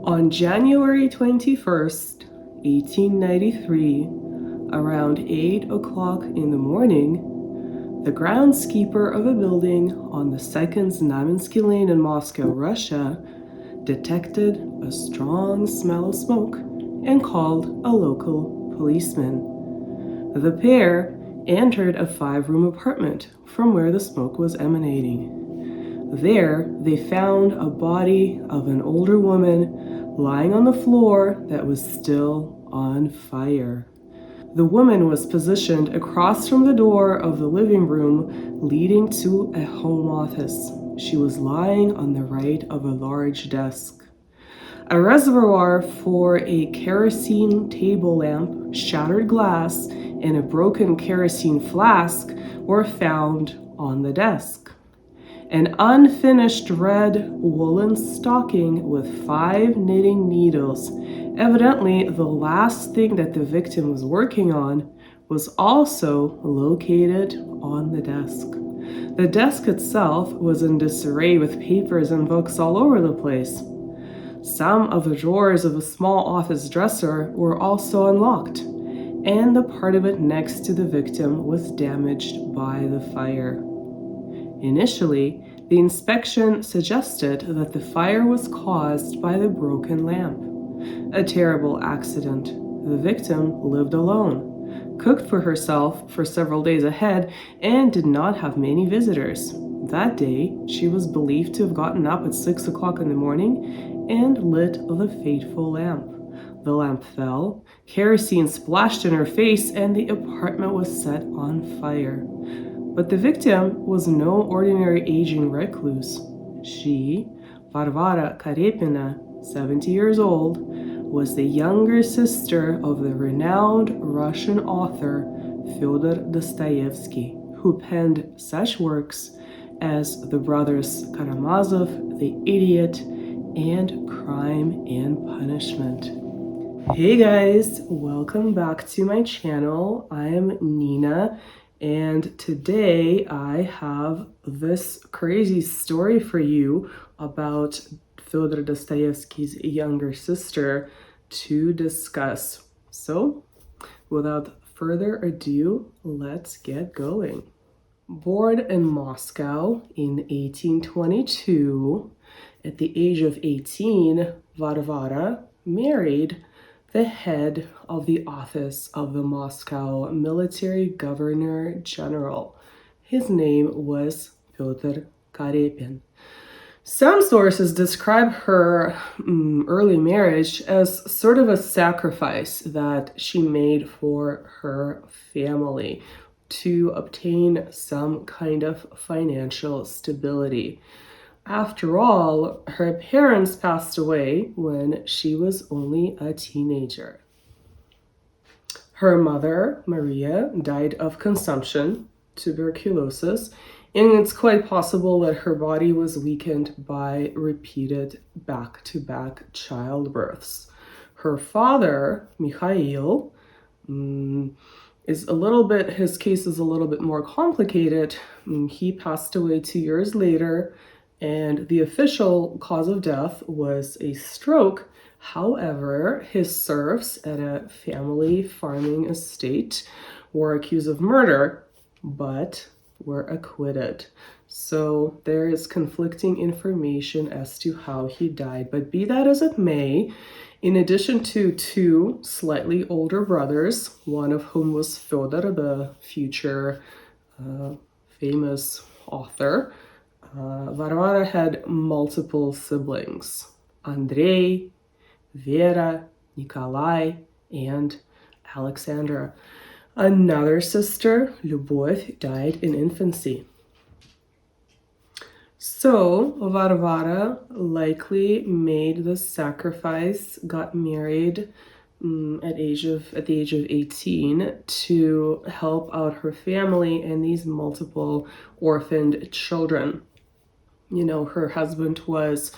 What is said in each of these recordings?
On January 21st, 1893, around 8 o'clock in the morning, the groundskeeper of a building on the second Znamensky Lane in Moscow, Russia, detected a strong smell of smoke and called a local policeman. The pair entered a 5-room apartment from where the smoke was emanating. There, they found a body of an older woman lying on the floor that was still on fire. The woman was positioned across from the door of the living room leading to a home office. She was lying on the right of a large desk. A reservoir for a kerosene table lamp, shattered glass, and a broken kerosene flask were found on the desk. An unfinished red woolen stocking with 5 knitting needles, evidently the last thing that the victim was working on, was also located on the desk. The desk itself was in disarray with papers and books all over the place. Some of the drawers of a small office dresser were also unlocked, and the part of it next to the victim was damaged by the fire. Initially, the inspection suggested that the fire was caused by the broken lamp. A terrible accident. The victim lived alone, cooked for herself for several days ahead, and did not have many visitors. That day, she was believed to have gotten up at 6 o'clock in the morning and lit the fateful lamp. The lamp fell, kerosene splashed in her face, and the apartment was set on fire. But the victim was no ordinary aging recluse. She, Varvara Karepina, 70 years old, was the younger sister of the renowned Russian author Fyodor Dostoyevsky, who penned such works as The Brothers Karamazov, The Idiot, and Crime and Punishment. Hey guys, welcome back to my channel. I am Nina, and today I have this crazy story for you about Fyodor Dostoyevsky's younger sister to discuss. So, without further ado, let's get going. Born in Moscow in 1822, at the age of 18, Varvara married the head of the office of the Moscow military governor general. His name was Fyodor Karepin. Some sources describe her early marriage as sort of a sacrifice that she made for her family to obtain some kind of financial stability. After all, her parents passed away when she was only a teenager. Her mother, Maria, died of consumption, tuberculosis, and it's quite possible that her body was weakened by repeated back-to-back childbirths. Her father, Mikhail, his case is a little bit more complicated. He passed away 2 years later, and the official cause of death was a stroke. However, his serfs at a family farming estate were accused of murder, but were acquitted. So there is conflicting information as to how he died. But be that as it may, in addition to 2 slightly older brothers, one of whom was Fyodor, the future famous author, Varvara had multiple siblings: Andrei, Vera, Nikolai, and Alexandra. Another sister, Lyubov, died in infancy. So Varvara likely made the sacrifice, got married at the age of 18 to help out her family and these multiple orphaned children. You know, her husband was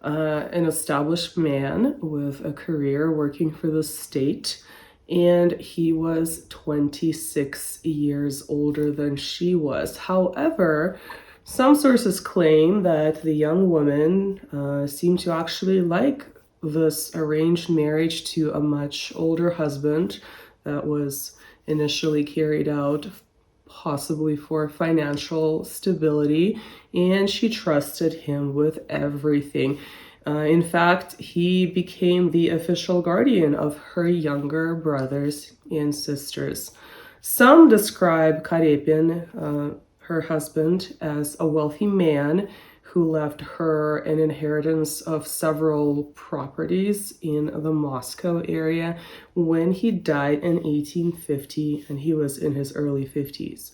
an established man with a career working for the state, and he was 26 years older than she was. However, some sources claim that the young woman seemed to actually like this arranged marriage to a much older husband that was initially carried out possibly for financial stability, and she trusted him with everything. In fact, he became the official guardian of her younger brothers and sisters. Some describe Karepin, her husband, as a wealthy man who left her an inheritance of several properties in the Moscow area when he died in 1850, and he was in his early 50s.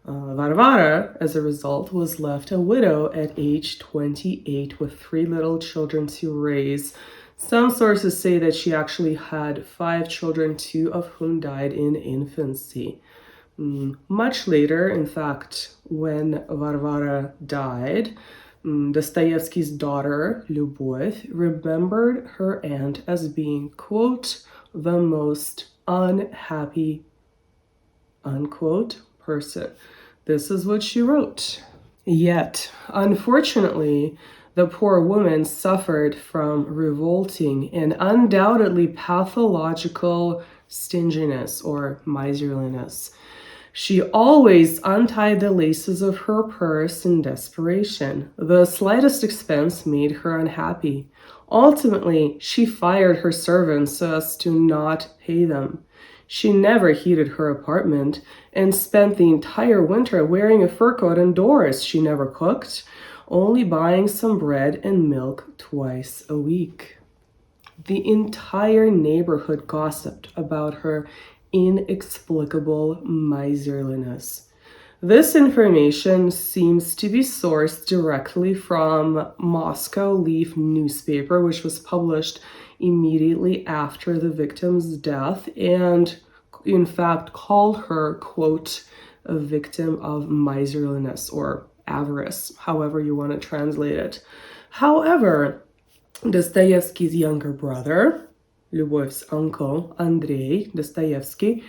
Varvara, as a result, was left a widow at age 28 with 3 little children to raise. Some sources say that she actually had 5 children, 2 of whom died in infancy. Much later, in fact, when Varvara died, Dostoyevsky's daughter, Lyubov, remembered her aunt as being, quote, the most unhappy, unquote, person. This is what she wrote. Yet, unfortunately, the poor woman suffered from revolting and undoubtedly pathological stinginess or miserliness. She always untied the laces of her purse in desperation. The slightest expense made her unhappy. Ultimately, she fired her servants so as to not pay them. She never heated her apartment and spent the entire winter wearing a fur coat indoors. She never cooked, only buying some bread and milk twice a week. The entire neighborhood gossiped about her inexplicable miserliness. This information seems to be sourced directly from Moscow Leaf newspaper, which was published immediately after the victim's death and, in fact, called her, quote, a victim of miserliness or avarice, however you want to translate it. However, Dostoyevsky's younger brother, Lyubov's uncle, Andrei Dostoyevsky,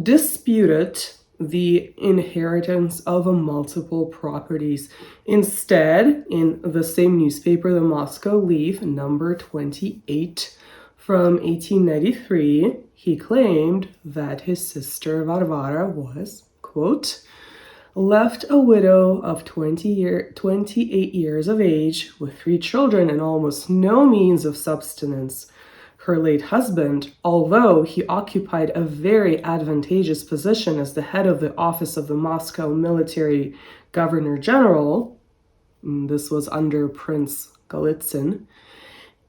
disputed the inheritance of multiple properties. Instead, in the same newspaper, the Moscow Leaf, number 28, from 1893, he claimed that his sister Varvara was, quote, left a widow of 28 years of age with 3 children and almost no means of subsistence. Her late husband, although he occupied a very advantageous position as the head of the office of the Moscow military governor general, this was under Prince Golitsyn,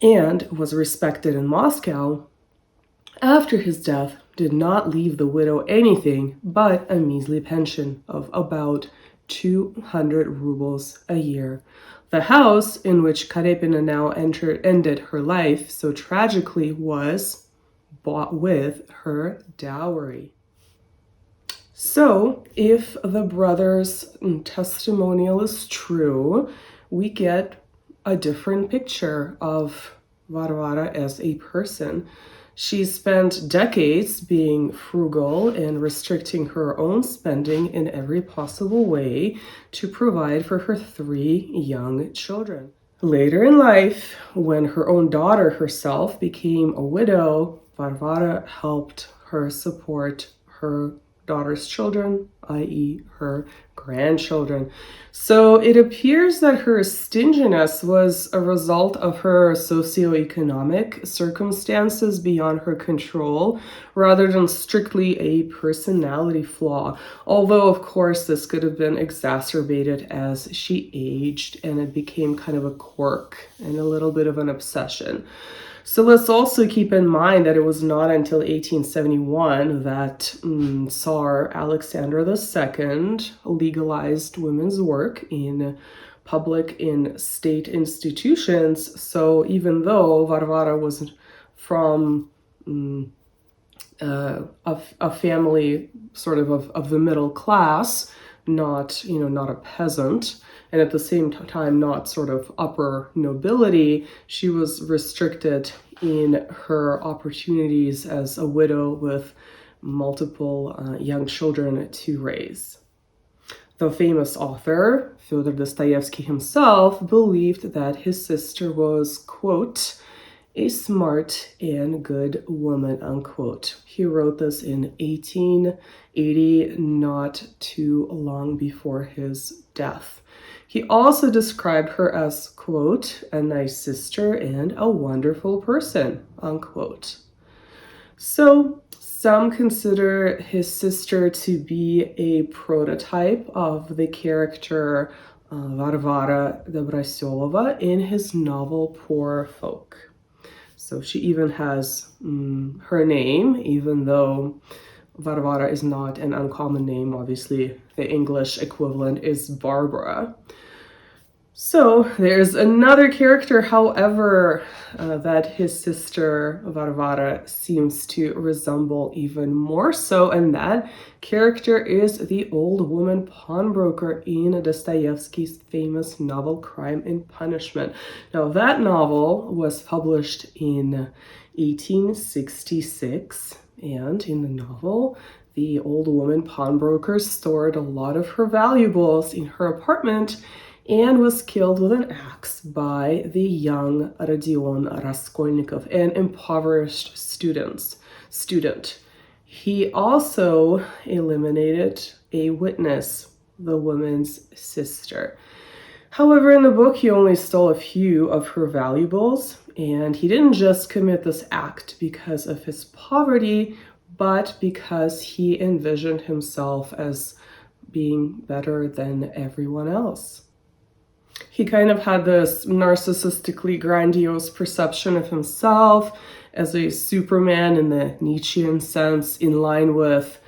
and was respected in Moscow, after his death did not leave the widow anything but a measly pension of about 200 rubles a year. The house in which Karepina now ended her life so tragically was bought with her dowry. So, if the brother's testimonial is true, we get a different picture of Varvara as a person. She spent decades being frugal and restricting her own spending in every possible way to provide for her 3 young children. Later in life, when her own daughter herself became a widow, Varvara helped her support her daughter's children, i.e. her grandchildren. So it appears that her stinginess was a result of her socioeconomic circumstances beyond her control, rather than strictly a personality flaw. Although, of course, this could have been exacerbated as she aged and it became kind of a quirk and a little bit of an obsession. So let's also keep in mind that it was not until 1871 that Tsar Alexander II legalized women's work in public and state institutions. So even though Varvara was from a family sort of the middle class, not a peasant, and at the same time not sort of upper nobility, she was restricted in her opportunities as a widow with multiple young children to raise. The famous author, Fyodor Dostoyevsky himself, believed that his sister was, quote, a smart and good woman, unquote. He wrote this in 1880, not too long before his death. He also described her as, quote, a nice sister and a wonderful person, unquote. So some consider his sister to be a prototype of the character Varvara Dobrosylova in his novel Poor Folk. So she even has her name, even though Varvara is not an uncommon name. Obviously, the English equivalent is Barbara. So there's another character, however, that his sister Varvara seems to resemble even more so, and that character is the old woman pawnbroker in Dostoyevsky's famous novel Crime and Punishment. Now, that novel was published in 1866, and in the novel, the old woman pawnbroker stored a lot of her valuables in her apartment and was killed with an axe by the young Rodion Raskolnikov, an impoverished student. He also eliminated a witness, the woman's sister. However, in the book, he only stole a few of her valuables, and he didn't just commit this act because of his poverty, but because he envisioned himself as being better than everyone else. He kind of had this narcissistically grandiose perception of himself as a Superman in the Nietzschean sense, in line with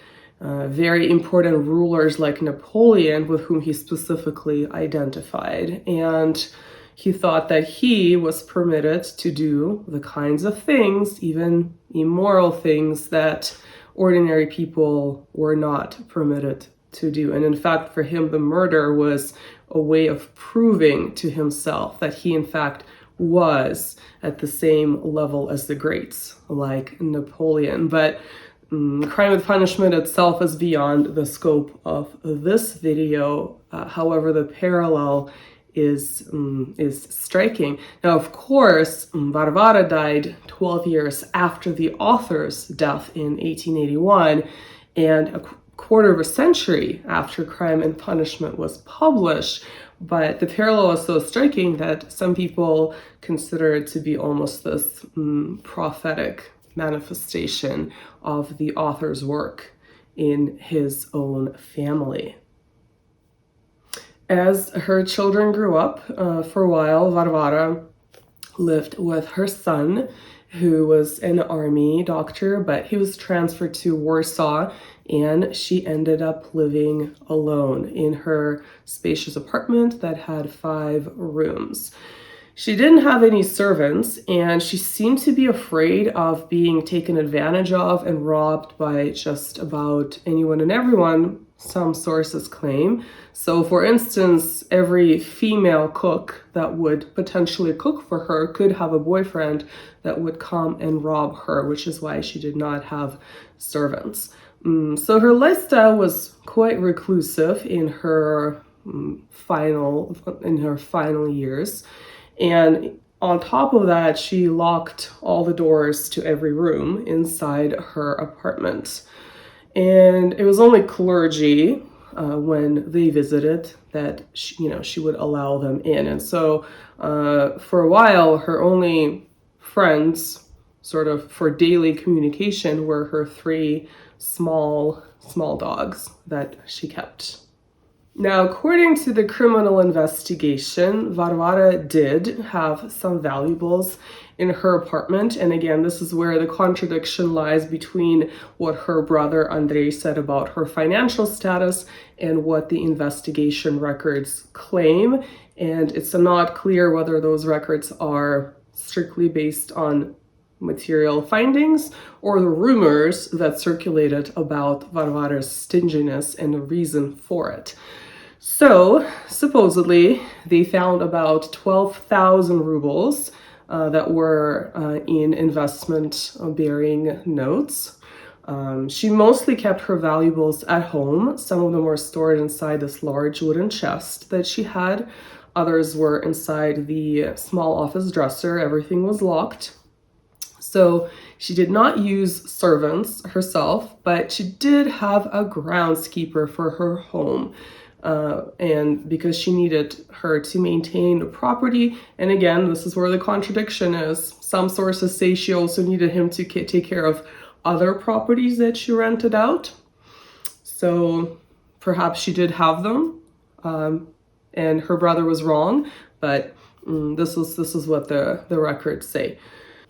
very important rulers like Napoleon, with whom he specifically identified. And he thought that he was permitted to do the kinds of things, even immoral things, that ordinary people were not permitted to do. And in fact, for him, the murder was a way of proving to himself that he, in fact, was at the same level as the greats, like Napoleon. But Crime and Punishment itself is beyond the scope of this video. However, the parallel is striking. Now, of course, Varvara died 12 years after the author's death in 1881, and a quarter of a century after Crime and Punishment was published. But the parallel is so striking that some people consider it to be almost this prophetic manifestation of the author's work in his own family. As her children grew up, for a while, Varvara lived with her son, who was an army doctor, but he was transferred to Warsaw, and she ended up living alone in her spacious apartment that had 5 rooms. She didn't have any servants, and she seemed to be afraid of being taken advantage of and robbed by just about anyone and everyone, some sources claim. So, for instance, every female cook that would potentially cook for her could have a boyfriend that would come and rob her, which is why she did not have servants. So her lifestyle was quite reclusive in her final years. And on top of that, she locked all the doors to every room inside her apartment. And it was only clergy, when they visited, that she would allow them in. And so for a while, her only friends, sort of for daily communication, were her 3 small dogs that she kept. Now, according to the criminal investigation, Varvara did have some valuables in her apartment. And again, this is where the contradiction lies between what her brother Andrei said about her financial status and what the investigation records claim. And it's not clear whether those records are strictly based on material findings or the rumors that circulated about Varvara's stinginess and the reason for it. So, supposedly, they found about 12,000 rubles that were in investment-bearing notes. She mostly kept her valuables at home. Some of them were stored inside this large wooden chest that she had. Others were inside the small office dresser. Everything was locked. So she did not use servants herself, but she did have a groundskeeper for her home. And because she needed her to maintain the property, and again, this is where the contradiction is. Some sources say she also needed him to take care of other properties that she rented out. So perhaps she did have them, and her brother was wrong, but this is what the records say.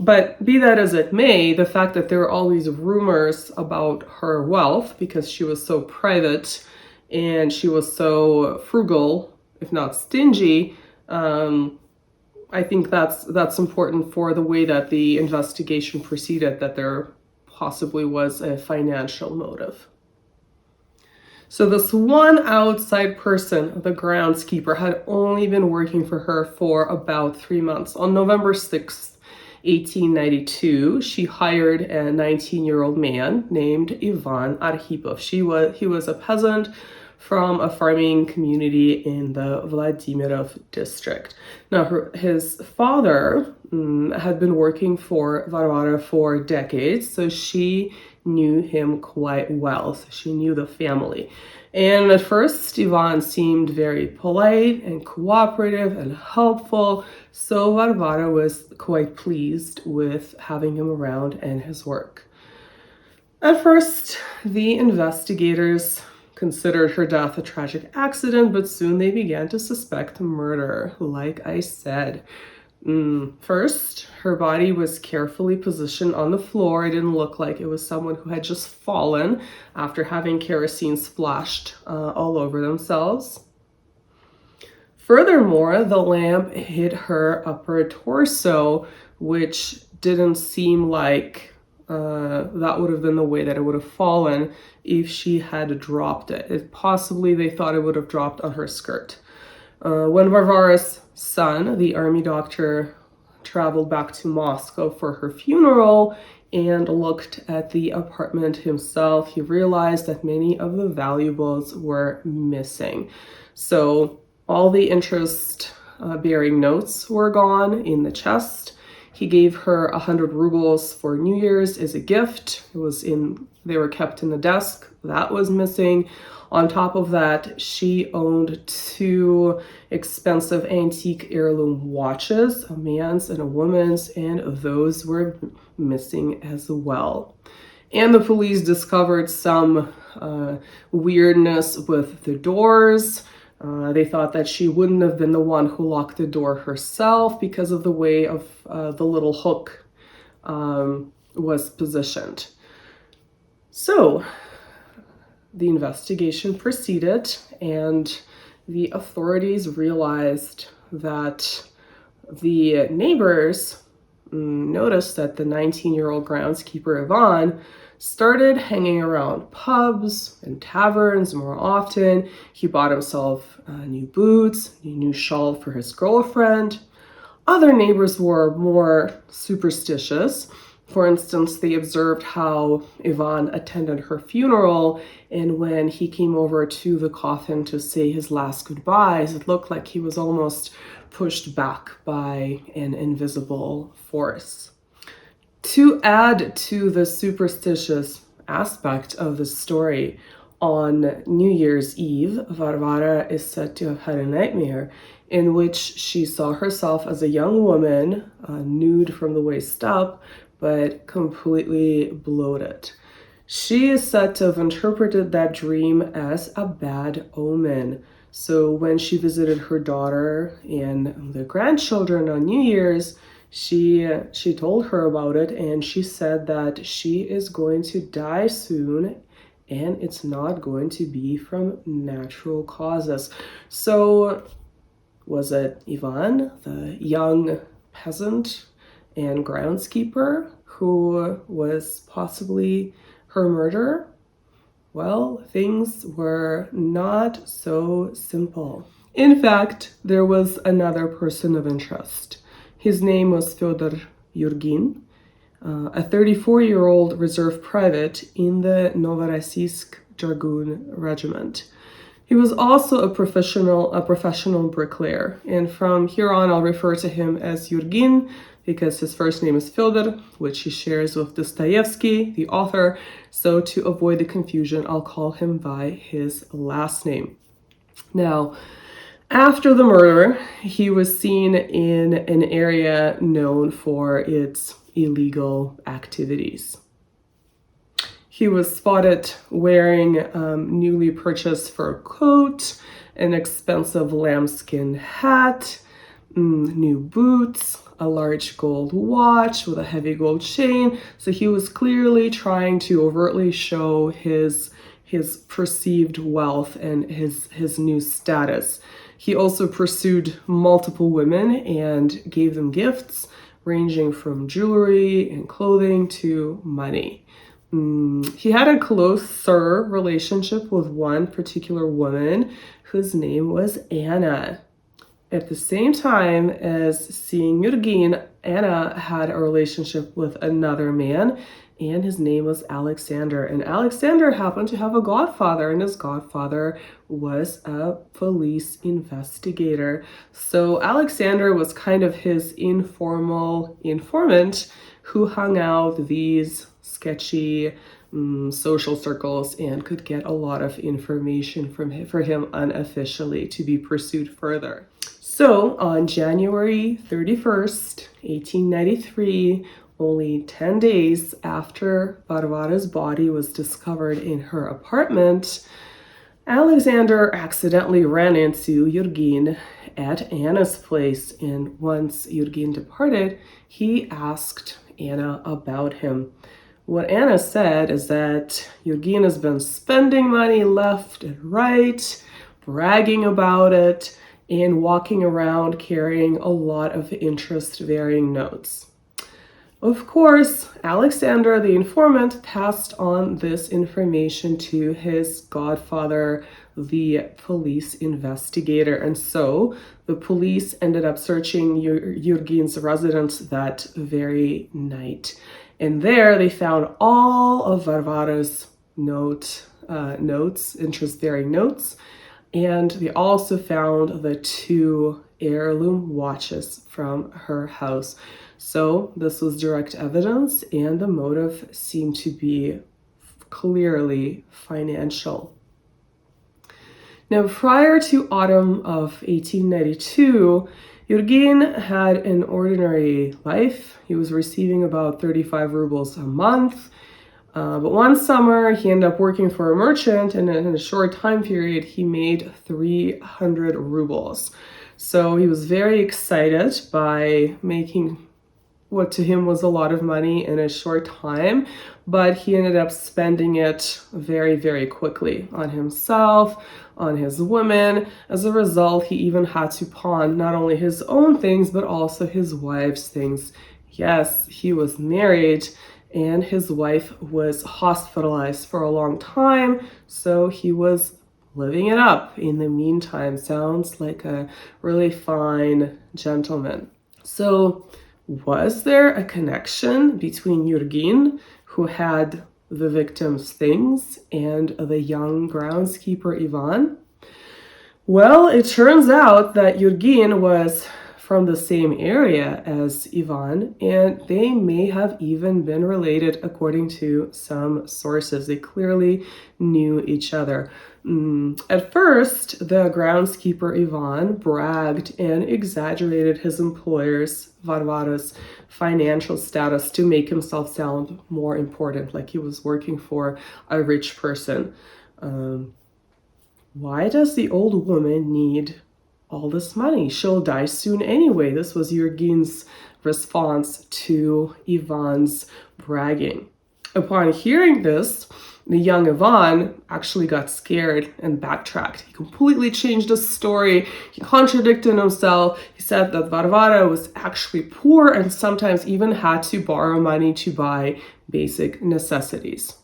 But be that as it may, the fact that there are all these rumors about her wealth because she was so private and she was so frugal, if not stingy, I think that's important for the way that the investigation proceeded, that there possibly was a financial motive. So this one outside person, the groundskeeper, had only been working for her for about 3 months. On November 6th, 1892, she hired a 19-year-old man named Ivan Arhipov. He was a peasant from a farming community in the Vladimirov district. Now, his father had been working for Varvara for decades, so she knew him quite well. So she knew the family. And at first, Ivan seemed very polite and cooperative and helpful, so Varvara was quite pleased with having him around and his work. At first, the investigators considered her death a tragic accident, but soon they began to suspect murder, like I said. First, her body was carefully positioned on the floor. It didn't look like it was someone who had just fallen after having kerosene splashed all over themselves. Furthermore, the lamp hit her upper torso, which didn't seem like that would have been the way that it would have fallen if she had dropped it. Possibly they thought it would have dropped on her skirt. When Varvara's son, the army doctor, traveled back to Moscow for her funeral and looked at the apartment himself, he realized that many of the valuables were missing. So all the interest-bearing notes were gone in the chest. He gave her 100 rubles for New Year's as a gift. They were kept in the desk. That was missing. On top of that, she owned 2 expensive antique heirloom watches, a man's and a woman's, and those were missing as well. And the police discovered some weirdness with the doors. They thought that she wouldn't have been the one who locked the door herself because of the way of the little hook was positioned. So the investigation proceeded, and the authorities realized that the neighbors noticed that the 19-year-old groundskeeper Ivan started hanging around pubs and taverns more often. He bought himself new boots, a new shawl for his girlfriend. Other neighbors were more superstitious. For instance, they observed how Ivan attended her funeral, and when he came over to the coffin to say his last goodbyes, it looked like he was almost pushed back by an invisible force. To add to the superstitious aspect of the story, on New Year's Eve, Varvara is said to have had a nightmare in which she saw herself as a young woman, nude from the waist up, but completely bloated. She is said to have interpreted that dream as a bad omen. So when she visited her daughter and the grandchildren on New Year's, she told her about it, and she said that she is going to die soon and it's not going to be from natural causes. So was it Ivan, the young peasant and groundskeeper, who was possibly her murderer? Well, things were not so simple. In fact, there was another person of interest. His name was Fyodor Yurgin, a 34-year-old reserve private in the Novorossiysk Dragoon Regiment. He was also a professional bricklayer, and from here on I'll refer to him as Yurgin because his first name is Fyodor, which he shares with Dostoyevsky, the author. So to avoid the confusion, I'll call him by his last name. Now, after the murder, he was seen in an area known for its illegal activities. He was spotted wearing newly purchased fur coat, an expensive lambskin hat, new boots, a large gold watch with a heavy gold chain. So he was clearly trying to overtly show his perceived wealth and his new status. He also pursued multiple women and gave them gifts ranging from jewelry and clothing to money. He had a closer relationship with one particular woman whose name was Anna. At the same time as seeing Yurgin, Anna had a relationship with another man, and his name was Alexander. And Alexander happened to have a godfather, and his godfather was a police investigator. So Alexander was kind of his informal informant who hung out these sketchy social circles and could get a lot of information for him unofficially to be pursued further. So on January 31st, 1893, only 10 days after Varvara's body was discovered in her apartment, Alexander accidentally ran into Yurgin at Anna's place, and once Yurgin departed, he asked Anna about him. What Anna said is that Yurgin has been spending money left and right, bragging about it, and walking around carrying a lot of interest-bearing notes. Of course, Alexander, the informant, passed on this information to his godfather, the police investigator. And so the police ended up searching Yurgin's residence that very night. And there they found all of Varvara's notes, interest-bearing notes. And they also found the 2 heirloom watches from her house. So this was direct evidence, and the motive seemed to be clearly financial. Now, prior to autumn of 1892, Yurgin had an ordinary life. He was receiving about 35 rubles a month. But one summer, he ended up working for a merchant, and in a short time period, he made 300 rubles. So he was very excited by making what to him was a lot of money in a short time, but he ended up spending it very, very quickly on himself, on his women. As a result, he even had to pawn not only his own things, but also his wife's things. Yes, he was married, and his wife was hospitalized for a long time, so he was living it up in the meantime. Sounds like a really fine gentleman. So was there a connection between Yurgin, who had the victim's things, and the young groundskeeper Ivan? Well, it turns out that Yurgin was from the same area as Ivan, and they may have even been related according to some sources. They clearly knew each other. At first, the groundskeeper Ivan bragged and exaggerated his employer's, Varvara's, financial status to make himself sound more important, like he was working for a rich person. Why does the old woman need all this money? She'll die soon anyway. This was Yurgin's response to Ivan's bragging. Upon hearing this, the young Ivan actually got scared and backtracked. He completely changed his story. He contradicted himself. He said that Varvara was actually poor and sometimes even had to borrow money to buy basic necessities.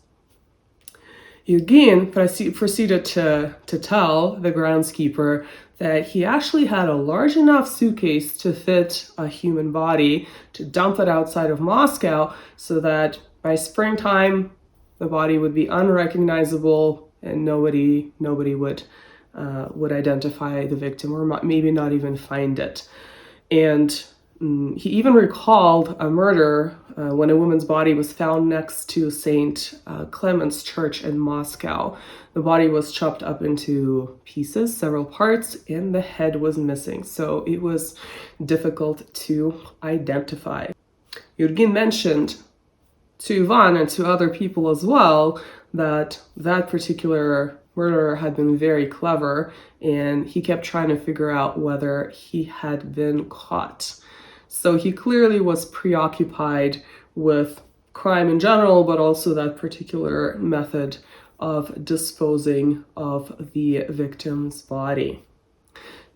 Yurgin proceeded to tell the groundskeeper that he actually had a large enough suitcase to fit a human body, to dump it outside of Moscow, so that by springtime, the body would be unrecognizable and nobody would identify the victim, or maybe not even find it. And He even recalled a murder when a woman's body was found next to St. Clement's Church in Moscow. The body was chopped up into pieces, several parts, and the head was missing. So it was difficult to identify. Yurgin mentioned to Ivan and to other people as well that that particular murderer had been very clever, and he kept trying to figure out whether he had been caught. So he clearly was preoccupied with crime in general, but also that particular method of disposing of the victim's body.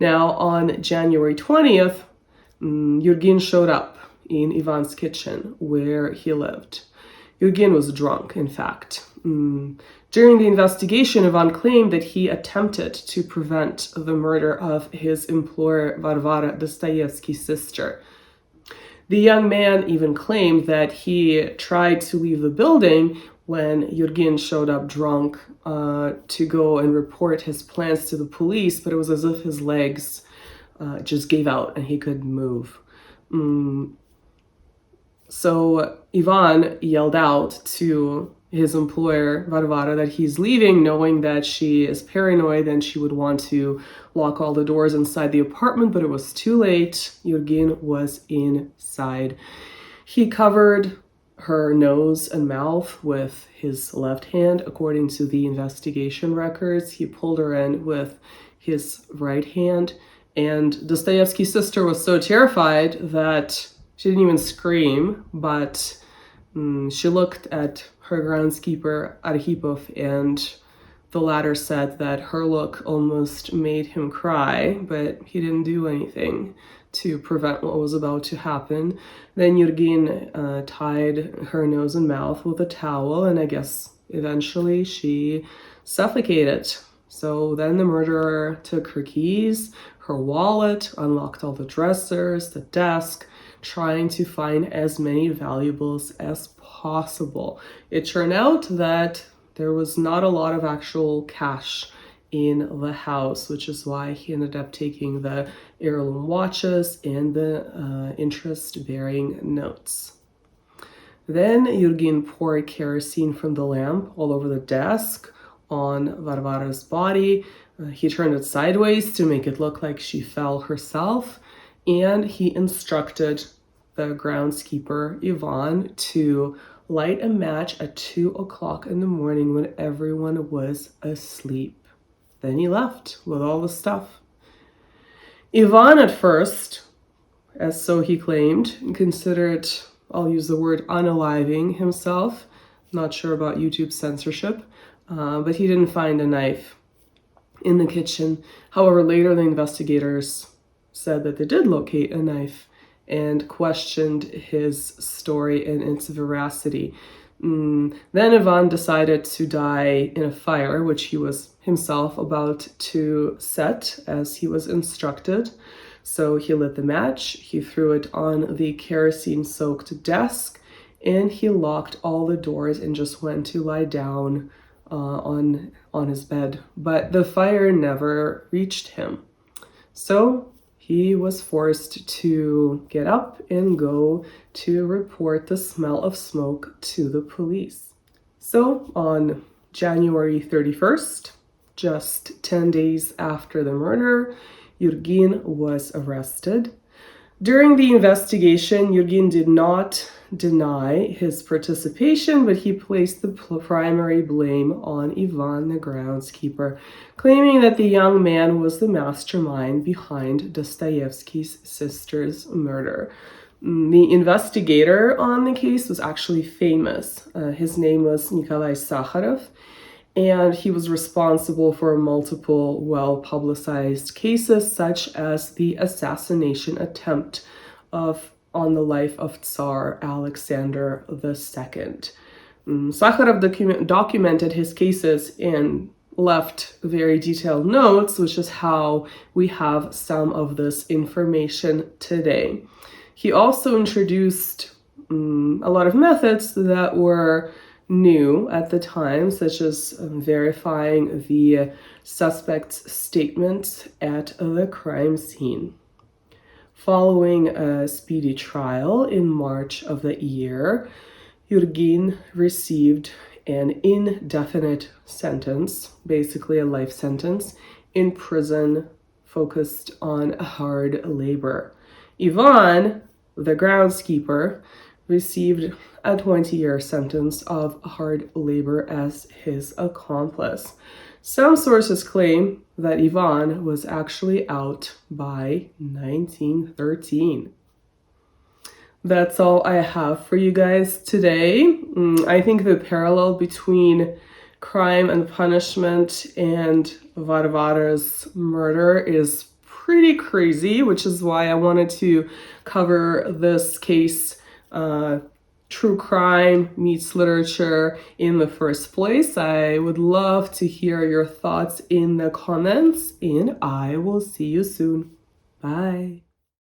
Now, on January 20th, Yurgin showed up in Ivan's kitchen where he lived. Yurgin was drunk, in fact. During the investigation, Ivan claimed that he attempted to prevent the murder of his employer, Varvara, Dostoyevsky's sister. The young man even claimed that he tried to leave the building when Yurgin showed up drunk to go and report his plans to the police, but it was as if his legs just gave out and he couldn't move. So Ivan yelled out to his employer, Varvara, that he's leaving, knowing that she is paranoid and she would want to lock all the doors inside the apartment, but it was too late. Yurgin was inside. He covered her nose and mouth with his left hand, according to the investigation records. He pulled her in with his right hand, and Dostoyevsky's sister was so terrified that she didn't even scream, but she looked at her groundskeeper, Arhipov, and the latter said that her look almost made him cry, but he didn't do anything to prevent what was about to happen. Then Yurgin tied her nose and mouth with a towel, and I guess eventually she suffocated. So then the murderer took her keys, her wallet, unlocked all the dressers, the desk, trying to find as many valuables as possible. It turned out that there was not a lot of actual cash in the house, which is why he ended up taking the heirloom watches and the interest-bearing notes. Then Yurgin poured kerosene from the lamp all over the desk on Varvara's body. He turned it sideways to make it look like she fell herself, and he instructed the groundskeeper, Ivan, to light a match at 2 o'clock in the morning when everyone was asleep. Then he left with all the stuff. Ivan at first, as so he claimed, considered, I'll use the word, unaliving himself. Not sure about YouTube censorship, but he didn't find a knife in the kitchen. However, later the investigators said that they did locate a knife and questioned his story and its veracity. Then Ivan decided to die in a fire, which he was himself about to set as he was instructed. So he lit the match, he threw it on the kerosene-soaked desk, and he locked all the doors and just went to lie down on his bed. But the fire never reached him. So he was forced to get up and go to report the smell of smoke to the police. So on January 31st, just 10 days after the murder, Yurgin was arrested. During the investigation, Yurgin did not deny his participation, but he placed the primary blame on Ivan, the groundskeeper, claiming that the young man was the mastermind behind Dostoyevsky's sister's murder. The investigator on the case was actually famous. His name was Nikolai Sakharov, and he was responsible for multiple well-publicized cases, such as the assassination attempt on the life of Tsar Alexander II. Sakharov documented his cases and left very detailed notes, which is how we have some of this information today. He also introduced a lot of methods that were new at the time, such as verifying the suspect's statements at the crime scene. Following a speedy trial in March of the year, Jurgin received an indefinite sentence, basically a life sentence, in prison focused on hard labor. Ivan, the groundskeeper, received a 20-year sentence of hard labor as his accomplice. Some sources claim that Ivan was actually out by 1913. That's all I have for you guys today. I think the parallel between Crime and Punishment and Varvara's murder is pretty crazy, which is why I wanted to cover this case, true crime meets literature, in the first place. I would love to hear your thoughts in the comments, and I will see you soon. Bye.